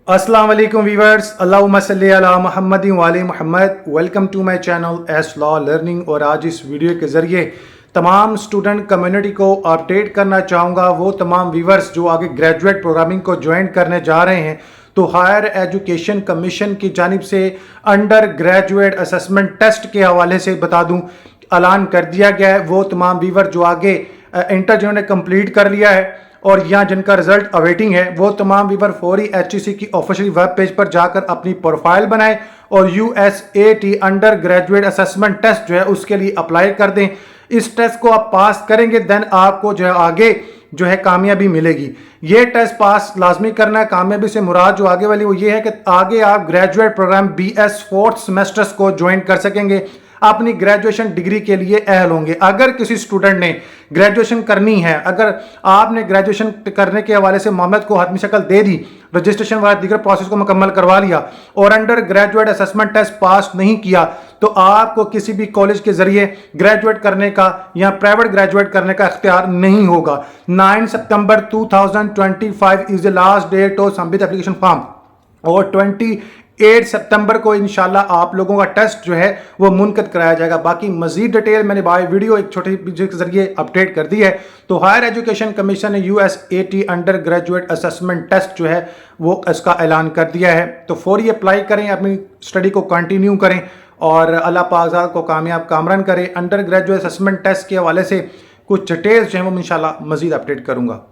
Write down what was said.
अस्सलाम वालेकुम व्यूअर्स, अल्लाहुम्मा सल्ली अला मुहम्मद व आले Muhammad. Welcome to my channel S law learning. और आज इस वीडियो के ज़रिए तमाम स्टूडेंट कम्युनिटी को अपडेट करना चाहूँगा, वो तमाम व्यूअर्स जो आगे ग्रेजुएट प्रोग्रामिंग को ज्वाइन करने जा रहे हैं। तो हायर एजुकेशन कमीशन की जानिब से अंडर ग्रेजुएट असेसमेंट टेस्ट के हवाले से बता दूँ, ऐलान कर दिया गया है। वो तमाम व्यूअर जो आगे इंटर जिन्होंने कंप्लीट कर लिया है और यहाँ जिनका रिजल्ट अवेटिंग है, वो तमाम व्यूअर फौरी HEC की ऑफिशियल वेब पेज पर जाकर अपनी प्रोफाइल बनाएं और USAT undergraduate assessment test जो है उसके लिए अप्लाई कर दें। इस टेस्ट को आप पास करेंगे देन आपको जो है आगे जो है कामयाबी मिलेगी। ये टेस्ट पास लाजमी करना है। कामयाबी से मुराद जो आगे वाली वो ये है कि आगे आप graduate program BS 4th semesters को ज्वाइन कर सकेंगे, अपनी ग्रेजुएशन डिग्री के लिए अहल होंगे। अगर किसी स्टूडेंट ने ग्रेजुएशन करनी है, अगर आपने ग्रेजुएशन करने के हवाले से मामले को हतमी शक्ल दे दी, रजिस्ट्रेशन वाला दीगर प्रोसेस को मुकम्मल करवा लिया और undergraduate assessment test pass नहीं किया, तो आपको किसी भी कॉलेज के जरिए ग्रेजुएट करने का या प्राइवेट ग्रेजुएट करने का इख्तियार नहीं होगा। 9 सितंबर 2025 is the last date of submit application form और 28 सितंबर को इंशाल्लाह आप लोगों का टेस्ट जो है वो मुनक़द कराया जाएगा। बाकी मजीद डिटेल मैंने बाय वीडियो एक छोटे वीडियो के जरिए अपडेट कर दी है। तो हायर एजुकेशन कमीशन ने USAT undergraduate assessment test जो है वो इसका ऐलान कर दिया है। तो फौरी अप्लाई करें, अपनी स्टडी को कंटिन्यू करें और अल्लाह पाक को कामयाब कामरान करें। अंडर ग्रेजुएट असेसमेंट टेस्ट के हवाले से कुछ डिटेल्स जो हैं वो इंशाल्लाह मजीद अपडेट करूँगा।